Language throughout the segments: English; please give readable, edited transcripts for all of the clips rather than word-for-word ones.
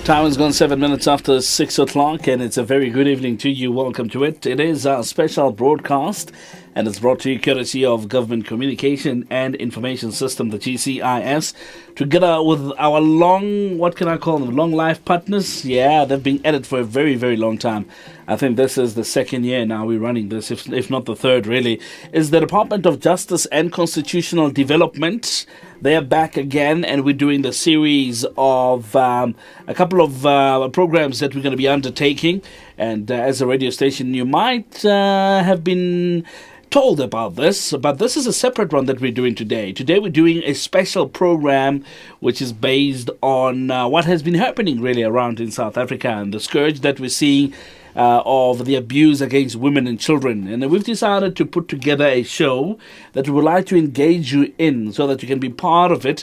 Time has gone 7 minutes after 6 o'clock, and it's a very good evening to you. Welcome to it. It is our special broadcast, and it's brought to you courtesy of Government Communication and Information System, the GCIS, together with our long life partners. Yeah, they've been at it for a very, very long time. I think this is the second year now we're running this, if not the third, really. Is the Department of Justice and Constitutional Development. They're back again, and we're doing the series of a couple of programs that we're going to be undertaking. And as a radio station, you might have been told about this, but this is a separate one that we're doing today. Today we're doing a special program which is based on what has been happening really around in South Africa and the scourge that we're seeing of the abuse against women and children. And we've decided to put together a show that we would like to engage you in so that you can be part of it,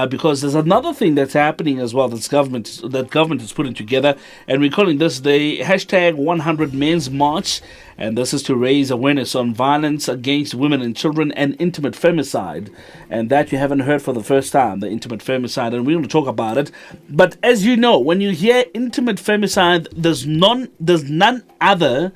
because there's another thing that's happening as well that government is putting together, and we're calling this the hashtag 100 Men's March. And this is to raise awareness on violence against women and children and intimate femicide. And that you haven't heard for the first time, the intimate femicide, and we're going to talk about it. But as you know, when you hear intimate femicide, there's none other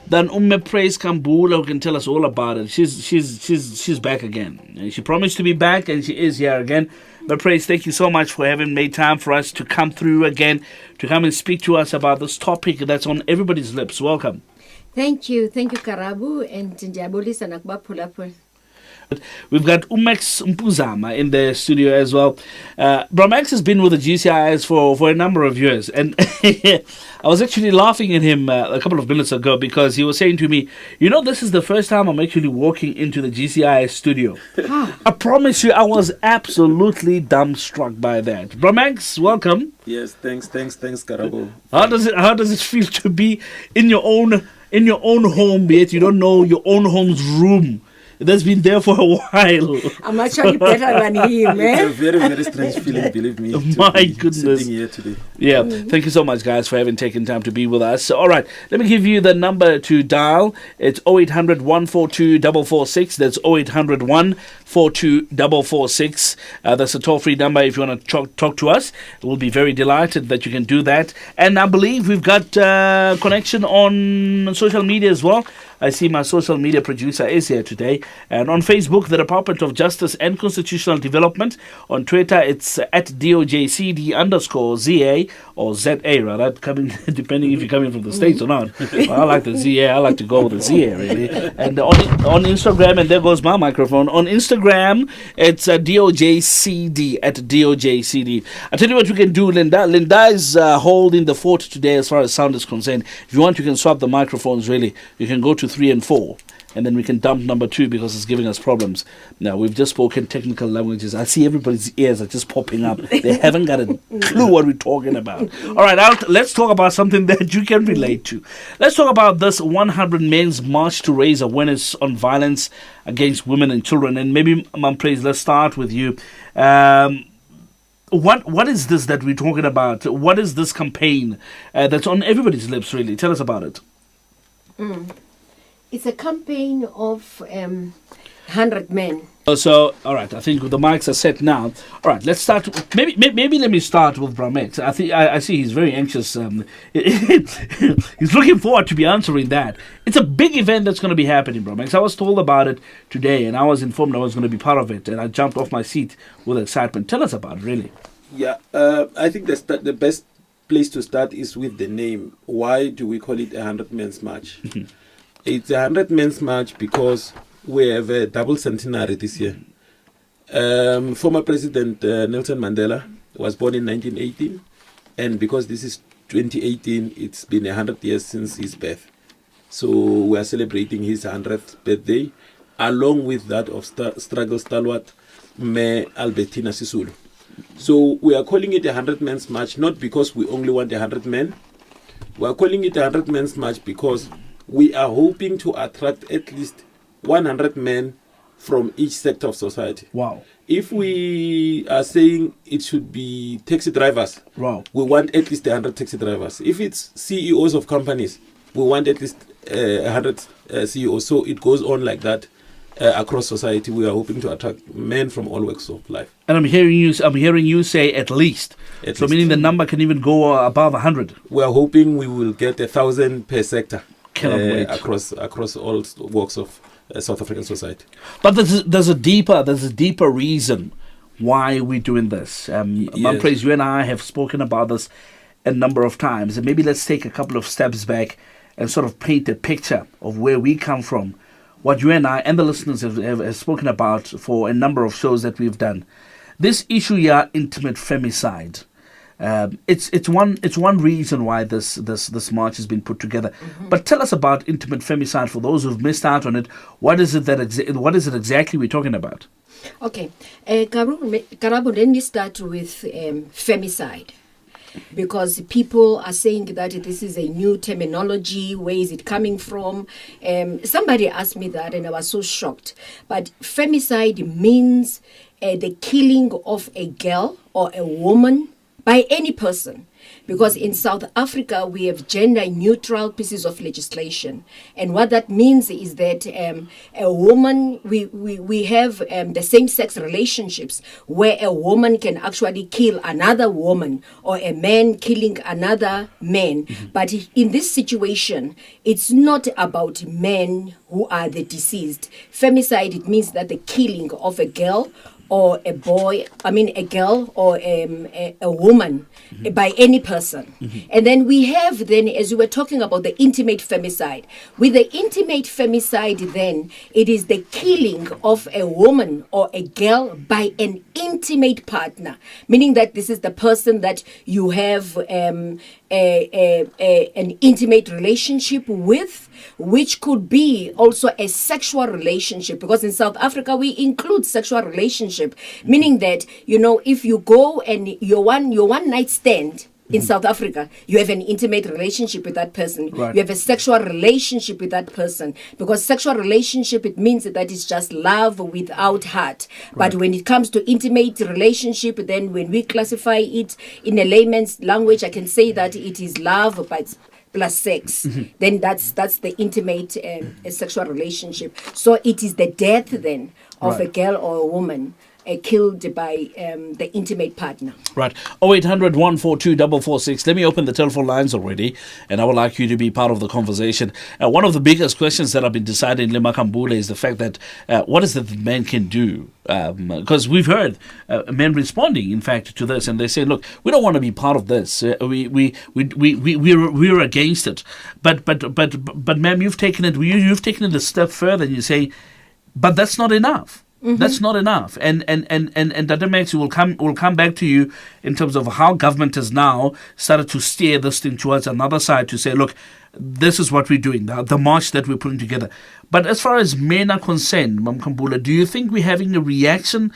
than Kambula, who can tell us all about it. She's back again. And she promised to be back, and she is here again. But Praise, thank you so much for having made time for us to come through again, to come and speak to us about this topic that's on everybody's lips. Welcome. Thank you, Karabu, and Njabulisa Nakbapulapul. We've got Mpuzana in the studio as well. Max has been with the GCIS for a number of years, and I was actually laughing at him a couple of minutes ago because he was saying to me, this is the first time I'm actually walking into the GCIS studio. I promise you, I was absolutely dumbstruck by that. Max, welcome. Yes, thanks, Karabu. How does it feel to be in your own home, yet you don't know your own home's room? That's been there for a while. I'm actually better than him, It's a very, very strange feeling, believe me. My goodness. Sitting here today. Yeah, Thank you so much, guys, for having taken time to be with us. So, all right, let me give you the number to dial. It's 0800 142 446. That's 0800 142 446. That's a toll-free number if you want to talk to us. We'll be very delighted that you can do that. And I believe we've got connection on social media as well. I see my social media producer is here today. And on Facebook, the Department of Justice and Constitutional Development. On Twitter, it's at DOJCD_ZA or ZA, rather, depending if you're coming from the States or not. Well, I like the ZA. I like to go with the ZA, really. And on Instagram, and there goes my microphone. On Instagram, it's DOJCD, at DOJCD. I tell you what we can do, Linda. Linda is holding the fort today as far as sound is concerned. If you want, you can swap the microphones, really. You can go to 3 and 4, and then we can dump number 2 because it's giving us problems. Now, we've just spoken technical languages. I see everybody's ears are just popping up. They haven't got a clue what we're talking about. All right, let's talk about something that you can relate to. Let's talk about this 100 Men's March to raise awareness on violence against women and children. And maybe, Praise, let's start with you. What is this that we're talking about? What is this campaign that's on everybody's lips, really? Tell us about it. It's a campaign of 100 men. So, all right, I think the mics are set now. All right, let's start. Maybe let me start with Bramex. I see he's very anxious. He's looking forward to be answering that. It's a big event that's going to be happening, Bramex. I was told about it today, and I was informed I was going to be part of it, and I jumped off my seat with excitement. Tell us about it, really. Yeah, I think the best place to start is with the name. Why do we call it a 100 Men's March? It's a 100 Men's March because we have a double centenary this year. Former President Nelson Mandela was born in 1918, and because this is 2018, it's been 100 years since his birth. So we are celebrating his 100th birthday, along with that of struggle stalwart Me Albertina Sisulu. So we are calling it a 100 Men's March, not because we only want 100 men. We are calling it a 100 Men's March because we are hoping to attract at least 100 men from each sector of society. Wow. If we are saying it should be taxi drivers, wow, we want at least 100 taxi drivers. If it's CEOs of companies, we want at least 100 CEOs. So it goes on like that. Across society. We are hoping to attract men from all walks of life. And I'm hearing you say at least. So meaning the number can even go above 100. We are hoping we will get 1,000 per sector Across all walks of South African society. But there's a deeper reason why we're doing this. Praise, you and I have spoken about this a number of times, and maybe let's take a couple of steps back and sort of paint a picture of where we come from, what you and I and the listeners have spoken about for a number of shows that we've done. This issue here, intimate femicide. It's one reason why this march has been put together. Mm-hmm. But tell us about intimate femicide for those who've missed out on it. What is it exactly we're talking about? Okay, Karabu, let me start with femicide, because people are saying that this is a new terminology. Where is it coming from? Somebody asked me that, and I was so shocked. But femicide means the killing of a girl or a woman by any person, because in South Africa we have gender neutral pieces of legislation, and what that means is that a woman, we have the same sex relationships where a woman can actually kill another woman, or a man killing another man. Mm-hmm. But in this situation, it's not about men who are the deceased. Femicide, it means that the killing of a girl or a girl or a woman, mm-hmm. by any person. Mm-hmm. And then we have as we were talking about the intimate femicide. With the intimate femicide then, it is the killing of a woman or a girl by an intimate partner, meaning that this is the person that you have an intimate relationship with, which could be also a sexual relationship, because in South Africa we include sexual relationship, meaning that, if you go and your one night stand in South Africa, you have an intimate relationship with that person. Right. You have a sexual relationship with that person, because sexual relationship, it means that it's just love without heart. Right. But when it comes to intimate relationship, then when we classify it in a layman's language, I can say that it is love plus sex. Mm-hmm. Then that's the intimate sexual relationship. So it is the death then of a girl or a woman killed by the intimate partner. Right. 0800 142 446. Let me open the telephone lines already, and I would like you to be part of the conversation. One of the biggest questions that have been decided in Kambula is the fact that what is it that men can do? Because we've heard men responding, in fact, to this, and they say, "Look, we don't want to be part of this. We're against it." But, ma'am, you've taken it a step further, and you say, "But that's not enough." Mm-hmm. That's not enough, and Dr. Max will come back to you in terms of how government has now started to steer this thing towards another side to say, look, this is what we're doing, the march that we're putting together. But as far as men are concerned, Mam Kambula, do you think we're having a reaction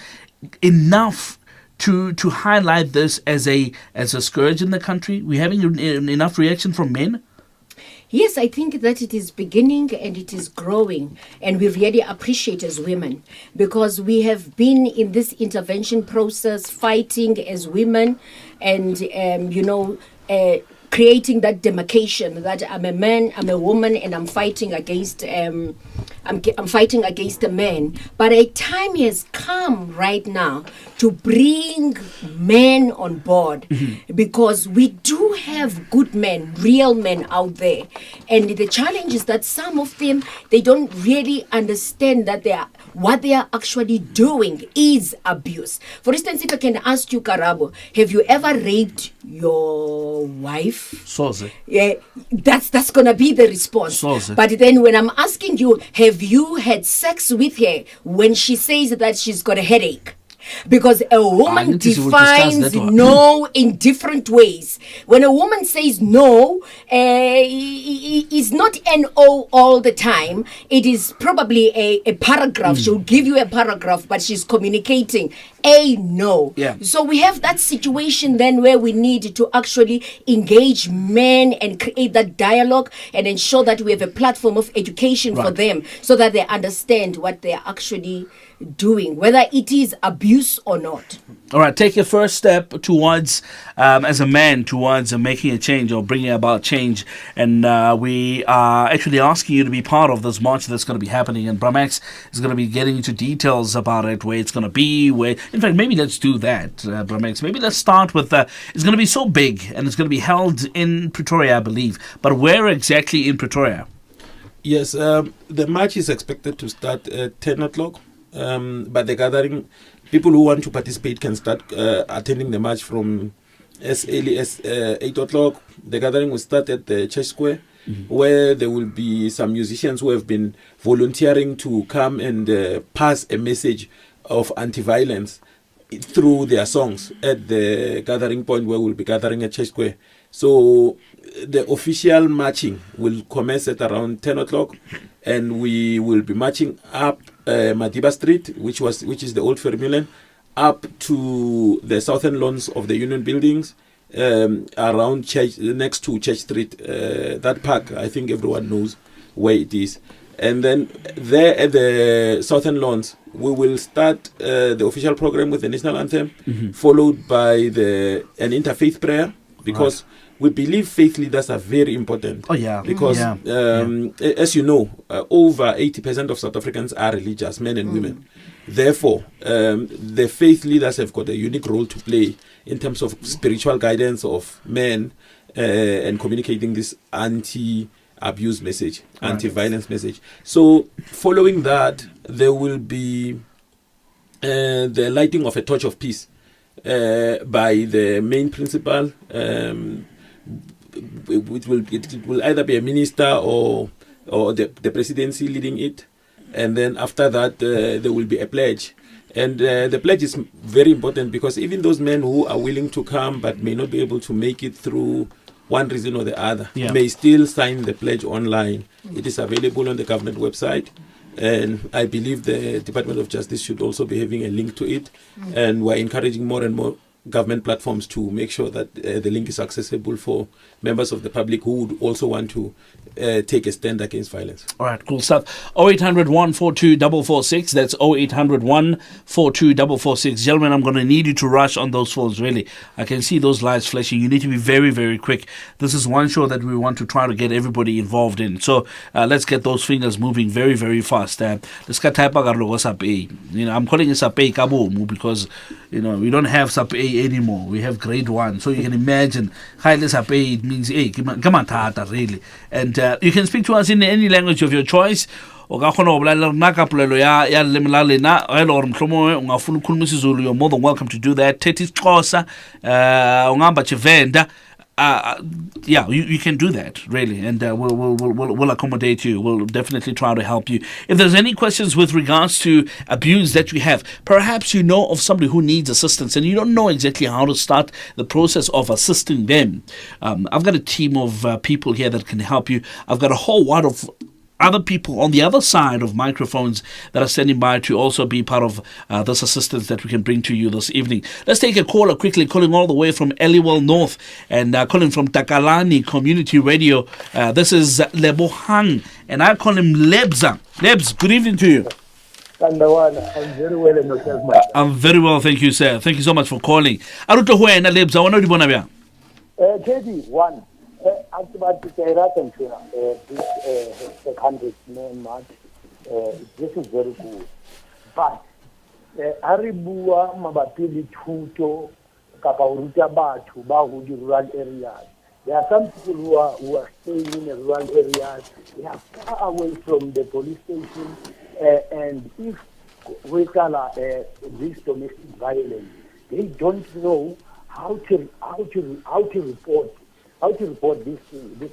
enough to highlight this as a scourge in the country? We're having enough reaction from men? Yes, I think that it is beginning and it is growing, and we really appreciate as women, because we have been in this intervention process fighting as women, and creating that demarcation that I'm a man, I'm a woman, and I'm fighting against I'm fighting against a man. But a time has come right now to bring men on board, because we do have good men, real men out there. And the challenge is that some of them, they don't really understand that what they are actually doing is abuse. For instance, if I can ask you, Karabo, have you ever raped your wife? Soze. Yeah, that's gonna be the response. Soze. But then when I'm asking you, have you had sex with her when she says that she's got a headache? Because a woman defines no in different ways. When a woman says no, it's not N-O all the time. It is probably a paragraph. She'll give you a paragraph, but she's communicating a no. Yeah. So we have that situation then where we need to actually engage men and create that dialogue and ensure that we have a platform of education for them, so that they understand what they're actually doing, whether it is abuse or not. All right, take your first step towards, as a man, towards making a change or bringing about change. And we are actually asking you to be part of this march that's going to be happening. And Bramex is going to be getting into details about it, where it's going to be. In fact, maybe let's do that, Bramex. Maybe let's start with, it's going to be so big and it's going to be held in Pretoria, I believe. But where exactly in Pretoria? Yes, the march is expected to start at 10 o'clock. But the gathering, people who want to participate can start attending the march from as early as 8 o'clock. The gathering will start at the Church Square, where there will be some musicians who have been volunteering to come and pass a message of anti-violence through their songs at the gathering point where we'll be gathering at Church Square. So the official marching will commence at around 10 o'clock, and we will be marching up Madiba Street, which is the old Ferry Mill, up to the southern lawns of the Union buildings, around Church, next to Church Street. That park, I think everyone knows where it is. And then there at the southern lawns, we will start the official program with the national anthem, followed by an interfaith prayer, because we believe faith leaders are very important. Oh, yeah. Because, as you know, over 80% of South Africans are religious, men and women. Therefore, the faith leaders have got a unique role to play in terms of spiritual guidance of men and communicating this anti-abuse message, anti-violence message. So, following that, there will be the lighting of a torch of peace by the main principal. It will either be a minister or the presidency leading it, and then after that there will be a pledge. And the pledge is very important, because even those men who are willing to come but may not be able to make it through one reason or the other may still sign the pledge online. It is available on the government website, and I believe the Department of Justice should also be having a link to it, and we're encouraging more and more government platforms to make sure that the link is accessible for members of the public who would also want to take a stand against violence. All right, cool stuff. 0800 142 446. That's 0800 142 446. Gentlemen, I'm going to need you to rush on those phones, really. I can see those lights flashing. You need to be very, very quick. This is one show that we want to try to get everybody involved in. So let's get those fingers moving very, very fast. Let's get type SAP-A. I'm calling it SAP-A Kaboom because, we don't have SAP-A anymore. We have grade 1. So you can imagine, SAP-A, it means, hey, come on, tata, really. And you can speak to us in any language of your choice. You're more than welcome to do that. You can do that, really, and we'll accommodate you. We'll definitely try to help you. If there's any questions with regards to abuse that you have, perhaps you know of somebody who needs assistance and you don't know exactly how to start the process of assisting them. I've got a team of people here that can help you. I've got a whole lot of other people on the other side of microphones that are standing by to also be part of this assistance that we can bring to you this evening. Let's take a caller quickly, calling all the way from Eliwell North and calling from Takalani Community Radio. This is Lebohang, and I call him Lebza. Lebs, good evening to you. I'm very well and yourself, my I'm very well, thank you, sir. Thank you so much for calling. Aruto Huena Lebza, what do you want to be? One. After this 100-man march, this is very good. But Aribua Mabapili Tuto, Kapauruta Batu, Bahu, rural areas. There are some people who are staying in the rural areas. They are far away from the police station. And if we call this domestic violence, they don't know how to report this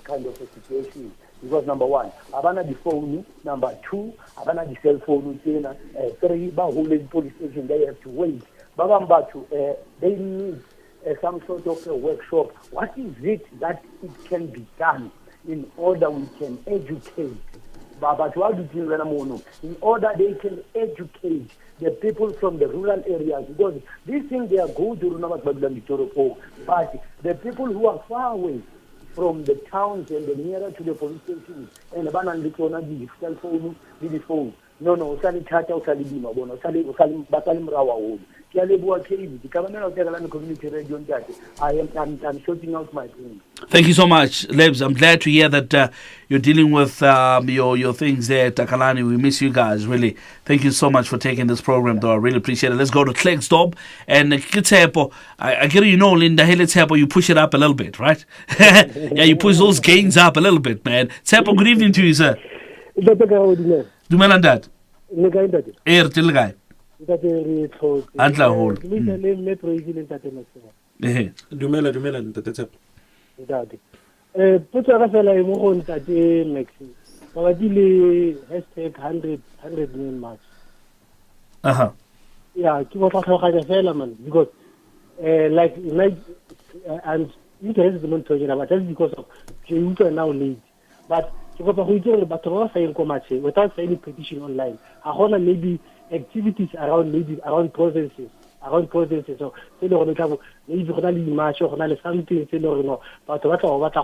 kind of a situation. Because number one, abana the phone. Number two, abana the cell phone. Three, Bahule police station, they have to wait. Babambatu, they need some sort of a workshop. What is it that it can be done in order we can educate? In order they can educate the people from the rural areas, because these things they are going to but the people who are far away from the towns and the nearer to the police stations and the cell phone, no o sa le thata o sa le bima bona o sa le ba tsa le morawa holo ke a leboa KBC di government of the community radio ntate I'm shouting out my opinion. Thank you so much, Lebs. I'm glad to hear that you're dealing with your things there, Takalani. We miss you guys, really. Thank you so much for taking this program, though. I really appreciate it. Let's go to Klerksdorp. And I get you know, Linda, hey, let's you push it up a little bit, right? Yeah, you push those gains up a little bit, man. Tsepo, good evening to you, sir. Dumelang dad. Tilgai. Antla hole. Dumela ntate Tshepo. Potso ka fela e mo go ntate Maxi ba dile #100 million march. Yeah, ke botla tlhoganya fela man because like and interested in talking about that because of you now late but ke go go itse batho ba sa eng ko matche without any petition online a gona maybe activities around provinces so se le gone tla maybe go na le match go na le something se le gore batho ba sa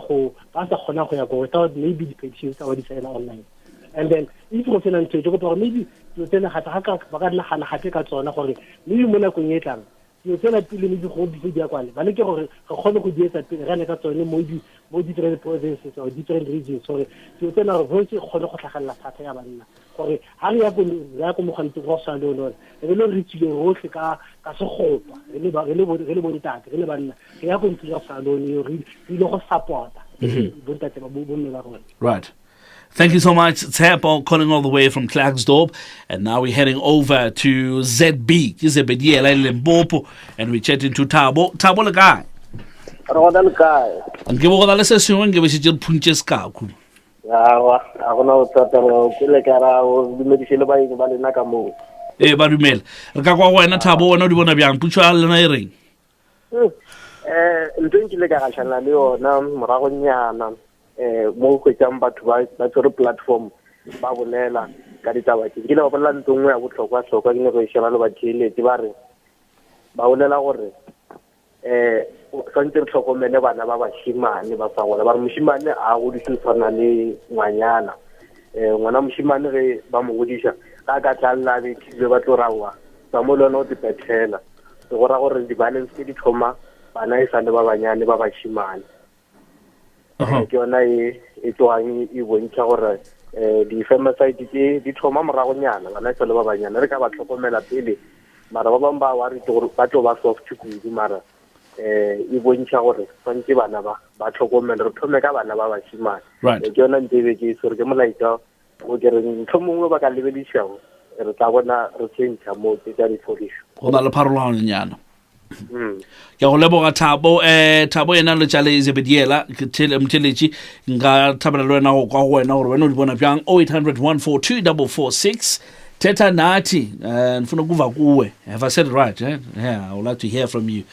gona go ya go without maybe the petitions tsa di sign online and then if go tsena ntse go gore maybe yo tsena ga ka ba ka nagana gape ka tsona gore maybe mo nakong e tlang yo tsena pele maybe go di dia kwale ba le ke gore re kgone go dietsa pele ga ne ka tsone mo different provinces or different regions so yo tsena re go kgone go tlhagalla thata ya banna gore ha re ya go mo gantse go sa lo re le re tsile rotlhe ka segopa re le bo ditate re le banna re ya go ntse go sa lo re ile go supporta bontate ba bo mme ba rona. Right. Thank you so much, Tsepo, calling all the way from Klerksdorp. And now we're heading over to ZB, Zebediela Limpopo, and we're chatting to Tabo. Tabo le guy. Rodal guy. And give all the session and give us your punches cow. I don't know what medicine by Nakamo. Eh, Badumel. Rakakwa and Tabo, and not one of young Puchal and Iring. Drink like a Shanalio, Nam, Maragonia, mo go jamba ba tsore platform ba bolela ka ditaba ke ile ba bolela ntongwe ya botlhokwa ke ne go sheba le ba tšhelete ba re ba bolela gore santse re tlhokomele bana ba bashimane ba sa gola ba re moshimane a go ditshwana le ngwanyana ngwana moshimane ge ba mo godisha ka tlalla be tile ba tlorawa ba mo lona o dipethela se go ra gore di balance ke di thoma bana e sa le ba banyane ba bashimane ke yona e tloang e bontšha gore di femicide di thoma moragonyana bana se le ba banyana re ka ba tlhokomela pele mara ba bang ba wa re gore ba tlo ba soft kudu mara e bontšha gore tshwanetse bana ba tlhokomela re thome ka bana ba bashimane ke yona ntebe ke sore ke molaetsa o ke re ntho mongwe ba ka lebedišago re tla bona re tšhentšha mo tse tsa diphodišo go na le pharologanyana. Ke go leboga Thabo Thabo ena le tšale Zebediela ke mtheletši nka thabela le wena go kwa go wena gore wena o di bona bjang 0800 142 446 Teta Nati nfuna kuva kuwe. Have I said it right? Yeah, I would like to hear from you.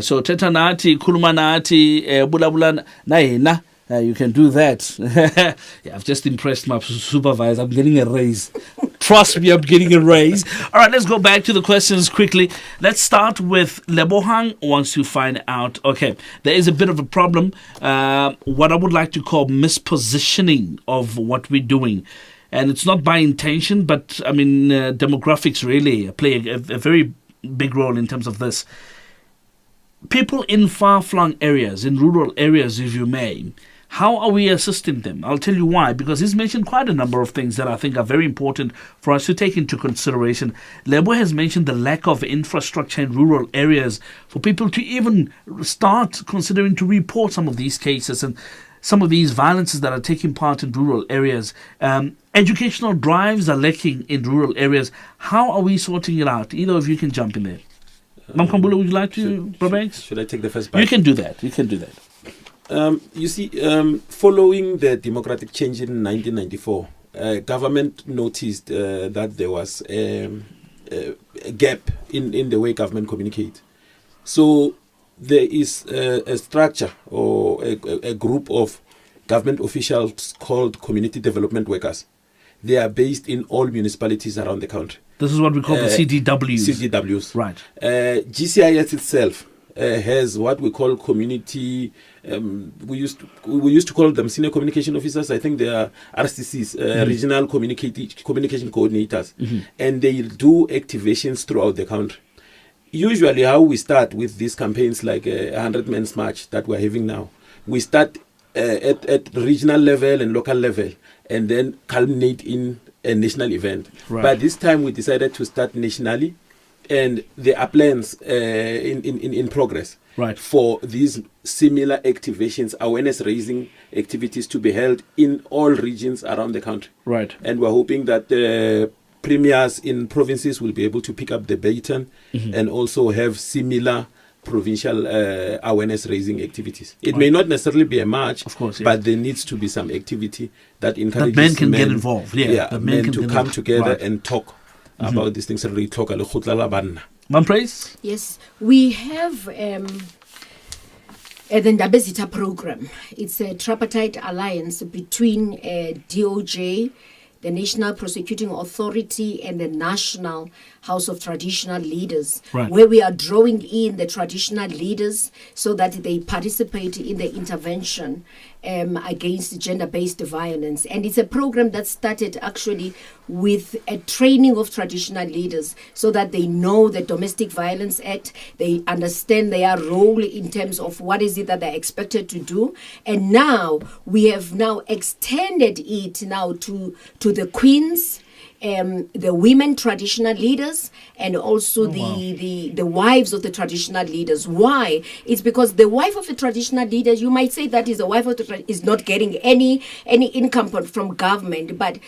So Teta Nati khuluma nathi bulabula na yena. You can do that. Yeah, I've just impressed my supervisor. I'm getting a raise. Trust me, I'm getting a raise. All right, let's go back to the questions quickly. Let's start with Lebohang wants to find out. Okay, there is a bit of a problem. What I would like to call mispositioning of what we're doing. And it's not by intention, but I mean, demographics really play a very big role in terms of this. People in far-flung areas, in rural areas, if you may, how are we assisting them? I'll tell you why, because he's mentioned quite a number of things that I think are very important for us to take into consideration. Lebo has mentioned the lack of infrastructure in rural areas for people to even start considering to report some of these cases and some of these violences that are taking part in rural areas. Educational drives are lacking in rural areas. How are we sorting it out? Either of you can jump in there. Mam Kambula, would you like to, should I take the first bite? You can do that. You see, following the democratic change in 1994, government noticed that there was a gap in the way government communicates. So there is a structure or a group of government officials called community development workers. They are based in all municipalities around the country. This is what we call the CDWs. CDWs. Right. GCIS itself has what we call community. We used to call them senior communication officers. I think they are RCCs, regional communication coordinators, and they do activations throughout the country. Usually, how we start with these campaigns, like 100 Men's March that we're having now, we start at regional level and local level, and then culminate in a national event. Right. But this time we decided to start nationally, and there are plans in progress for these similar activations, awareness raising activities to be held in all regions around the country. Right. And we're hoping that the premiers in provinces will be able to pick up the baton and also have similar provincial awareness raising activities. It may not necessarily be a march, of course, but there needs to be some activity that encourages men can get involved. Men to come together and talk about these things. Manpraise? Yes, we have the Ndabezita program. It's a tripartite alliance between DOJ, the National Prosecuting Authority, and the National House of Traditional Leaders, where we are drawing in the traditional leaders so that they participate in the intervention against gender-based violence. And it's a program that started actually with a training of traditional leaders so that they know the Domestic Violence Act, they understand their role in terms of what is it that they're expected to do. And now we have now extended it now to the queens, the women traditional leaders, and also the wives of the traditional leaders. Why? It's because the wife of a traditional leader, you might say that is a wife of the is not getting any income from government, but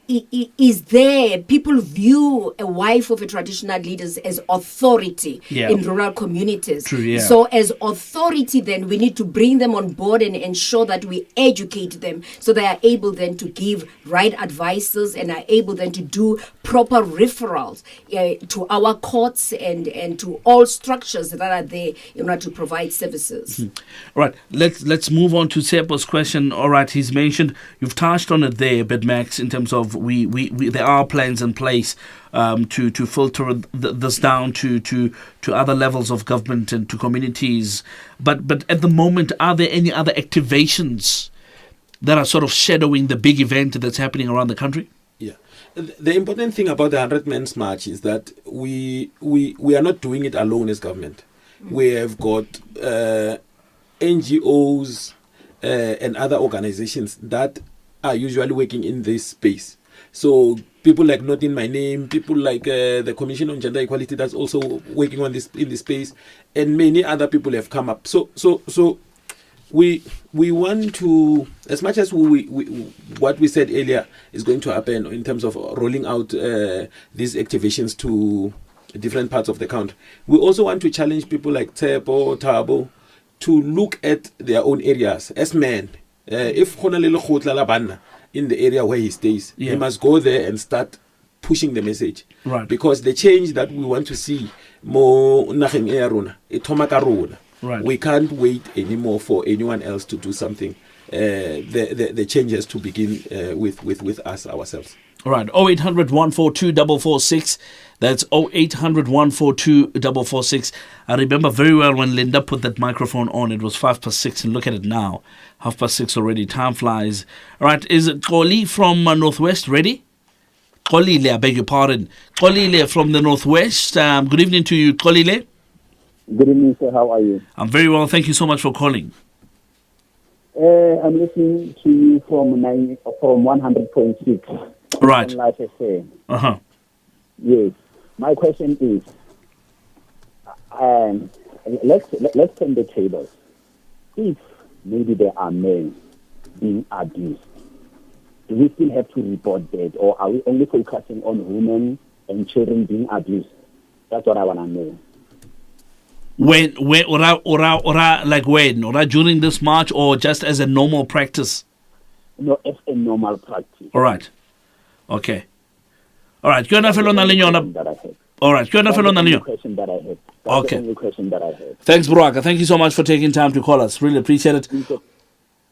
it is there. People view a wife of a traditional leader as authority in rural communities. True, So as authority, then we need to bring them on board and ensure that we educate them so they are able then to give right advices and are able then to do proper referrals to our courts and to all structures that are there in order to provide services. All right, let's move on to Sepo's question. All right, he's mentioned, you've touched on it there, but Max, in terms of we there are plans in place to filter this down to other levels of government and to communities. But at the moment, are there any other activations that are sort of shadowing the big event that's happening around the country? Yeah. The important thing about the 100 Men's March is that we are not doing it alone as government. We have got NGOs and other organizations that are usually working in this space. So people like Not In My Name, people like the Commission on Gender Equality that's also working on this in this space, and many other people have come up. So we want to, as much as we what we said earlier is going to happen in terms of rolling out these activations to different parts of the country, we also want to challenge people like Tsepo, Thabo, to look at their own areas as men. If in the area where he stays, he must go there and start pushing the message. Right. Because the change that we want to see more nageng e ya rona, e thoma ka rona. Right. We can't wait anymore for anyone else to do something. The change has to begin with us ourselves. All right, 0800 142 446. That's 0800 142 446. I remember very well when Linda put that microphone on, it was 6:05, and look at it now. 6:30 already, time flies. All right, is it Koli from Northwest ready? Kolile, I beg your pardon. Kolile from the Northwest. Good evening to you, Kolile. Good evening, sir. How are you? I'm very well. Thank you so much for calling. I'm listening to you from 100.6. Right. Life FM. Uh-huh. Yes. My question is, let's turn the tables. If maybe there are men being abused, do we still have to report that, or are we only focusing on women and children being abused? That's what I want to know. When during this march, or just as a normal practice? No, as a normal practice. All right. Okay. All right. All right. That's the only question that I have. Okay. The only question that I have. Thanks, Buraka. Thank you so much for taking time to call us. Really appreciate it.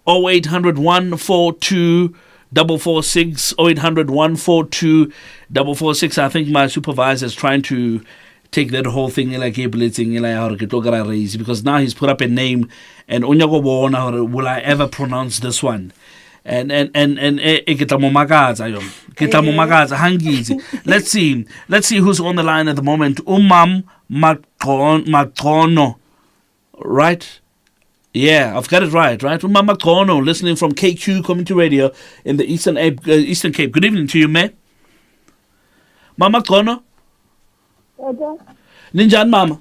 0800 142 446. 0800 142 446. I think my supervisor is trying to take that whole thing like raise, because now he's put up a name and will I ever pronounce this one? And let's see who's on the line at the moment. Matrono, right? Yeah, I've got it right? Matrono, listening from KQ Community Radio in the Eastern Cape. Good evening to you, mate. Mama Matrono. Ninjan mama.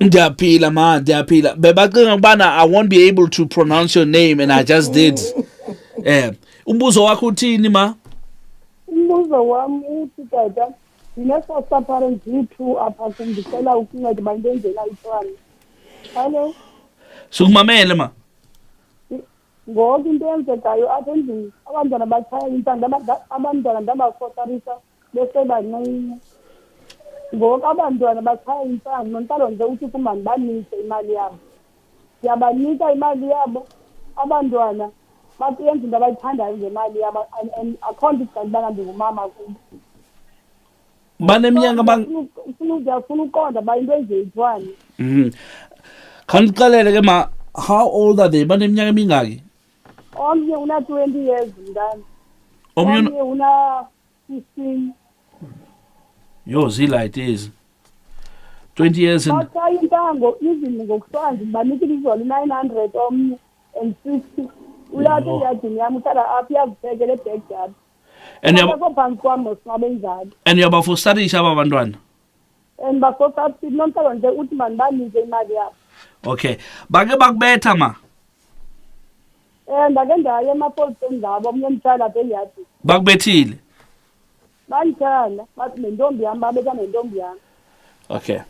Diapila, ma, Diapila. I won't be able to pronounce your name, and I just did. Umbuzo wako uthini ma? Umbuzo wami uthi tata, ngine-foster parents yethu apha sengicela ukunceda bandenzela itshwala. Hello? Sukumamele ma. Ngoku into eyenzekayo apha endlini abantwana batshaya intanga, abantwana ndabafotarisa besebancinci. Ngoku abantwana batshaya intanga, nontalo nje uthi kum bandibanike imali yabo. Ndiyabanika imali yabo, abantwana bayenza into abayithandayo ngemali yabo, and akho nto isigaba ubana ndingumama kubo. Baneminyaka Ndiyafuna uqonda uba into ezeyithwani. Khandixelele ke ma, how old are they? Baneminyaka emingaki? Omnye una-20 years mntana. Omnye una-15. Yo, zila it is 20 years and batshaya intango izini ngokusanje ndibanikile izolo 900 omnye and 50. Ulathi iyadini yami uhlala apha uyaziphekela ebackyard. Phantsi kwam nosingabenjalo. And uyabafostarisha aba bantwana? And bafostarisha nontalo nje uthi mandibanike imali yabo. Okay, bake bakubetha ma? Ndake ndaya emapoliseni ngabo omnye mtshana apha eyadini. Bakubethile? Banjalo bathi nentombi yami babetha nentombi yami. Okay,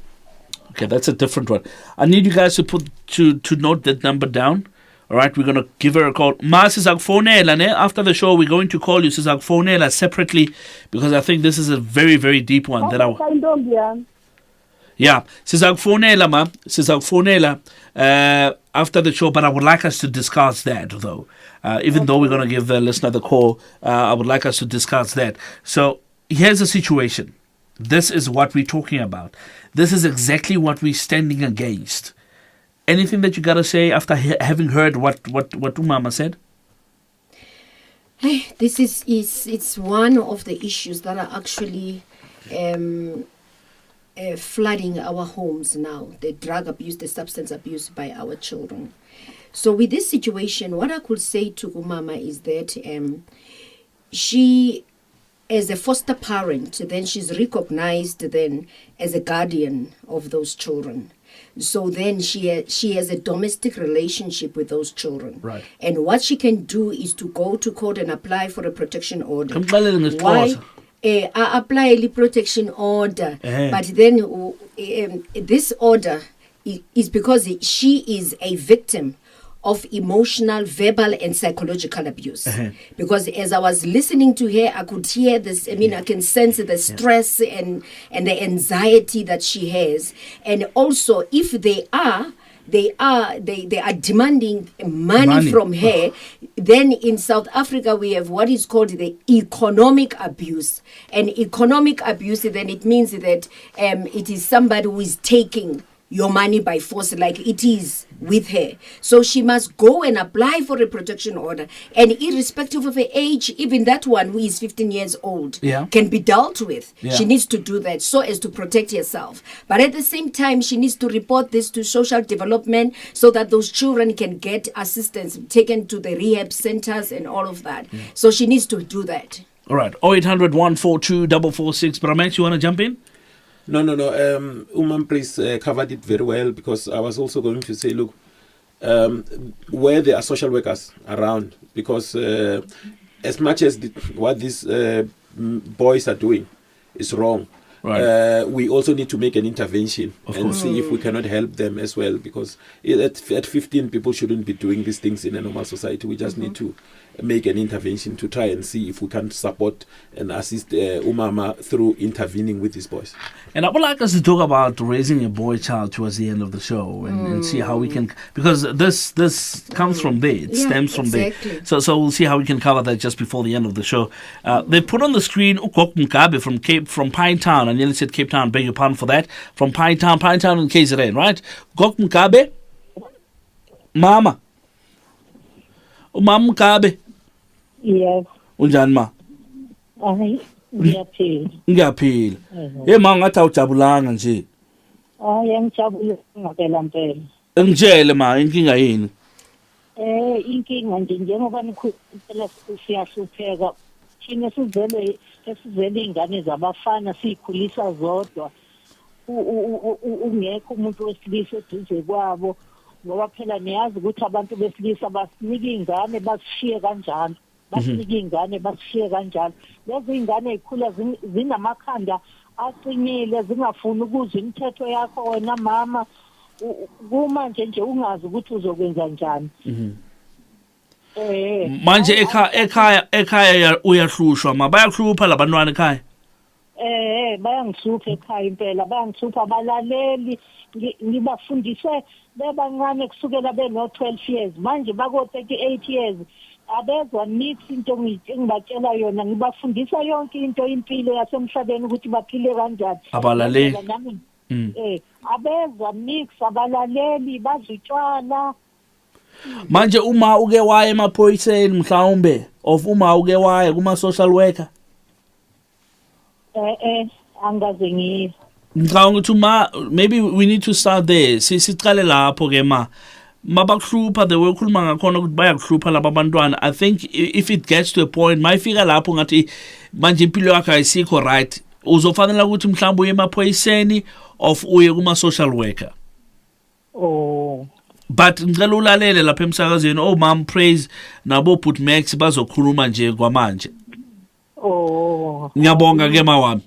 that's a different one. I need you guys to note that number down. All right, we're going to give her a call. Ma sizakfonela ne? After the show, we're going to call you sizakfonela separately, because I think this is a very, very deep one. Yeah, sizakfonela ma, sizakfonela after the show, but I would like us to discuss that though. Even though we're going to give the listener the call, I would like us to discuss that. So here's the situation. This is what we're talking about. This is exactly what we're standing against. Anything that you got to say after having heard what Umama said? This it's one of the issues that are actually flooding our homes now, the drug abuse, the substance abuse by our children. So with this situation, what I could say to Umama is that she, as a foster parent, then she's recognized then as a guardian of those children. So then she has a domestic relationship with those children. Right. And what she can do is to go to court and apply for a protection order. Why? Apply a protection order. But then this order is because she is a victim of emotional, verbal, and psychological abuse. Because as I was listening to her, I could hear this. I mean, I can sense the stress and the anxiety that she has. And also, if they are demanding money from her, then in South Africa we have what is called the economic abuse. And economic abuse, then it means that it is somebody who is taking your money by force, like it is with her. So she must go and apply for a protection order. And irrespective of her age, even that one who is 15 years old can be dealt with. She needs to do that so as to protect herself. But at the same time, she needs to report this to social development so that those children can get assistance, taken to the rehab centers and all of that. So she needs to do that. All right. 0800 142 446. Bramex, you want to jump in? No. Please covered it very well, because I was also going to say, look, where there are social workers around, because as much as what these boys are doing is wrong, we also need to make an intervention and see if we cannot help them as well, because at 15 people shouldn't be doing these things in a normal society. We just need to make an intervention to try and see if we can support and assist Umama through intervening with these boys. And I would like us to talk about raising a boy child towards the end of the show and see how we can, because this comes from there, it stems from there. So we'll see how we can cover that just before the end of the show. They put on the screen Ukok Mkabe from Pine Town. I nearly said Cape Town, beg your pardon for that. From Pine Town in KZN, right? Ukok Mkabe, Mama. Umama Mkabe. Yes. Unjani ma? Hayi, ngiyaphila. Ngiyaphila. Ma ngathi awujabulanga nje. Hayi, ngijabule ngempela. Ngitshele ma inkinga yini? Inkinga nje njengoba nikhuluma siyahlupheka. Thina sizele ingane zabafana sikhulisa zodwa. Ungekho umuntu wesilisa eduze kwabo. Ngoba phela niyazi ukuthi abantu besilisa basinika ingane basishiye kanjalo. Basinika ingane basishiye kanjalo. Lezi ingane ezikhula zinamakhanda aqinile zingafuni ukuzwa imithetho yakho wena mama. Kumanje nje ungazi ukuthi uzokwenza njani. Manje ekhaya uyahlushwa ma bayahlupha labantwana ekhaya. Bayangihlupha ekhaya impela bayangihlupha abalaleli ngibafundise bebancane kusukela beno-12 years manje bako-38 years abezwa nithi into engibatshela yona ngibafundisa yonke into impilo yasemhlabeni ukuthi baphile kanjani abalaleli abezwa mix abalaleli bazitshwala manje uma uke waya emaphoyiseni mhlawumbe of uma uke waya kuma social worker angaze ngiye ngicabanga ukuthi maybe we need to start there siqale lapho ke mabakuhlupha the way ukhuluma ngakhona ukuthi bayakuhlupha laba bantwana. I think if it gets to a point mayifika lapho ngathi manje impilo yakhe ayisikho right uzofanele ukuthi mhlawumbe uye emaphoyiseni of uye kuma social worker. But ngicela ulalele lapha emsakazweni mom praise nabo put max bazokhuluma nje kwamanje. Ngiyabonga ke mawami.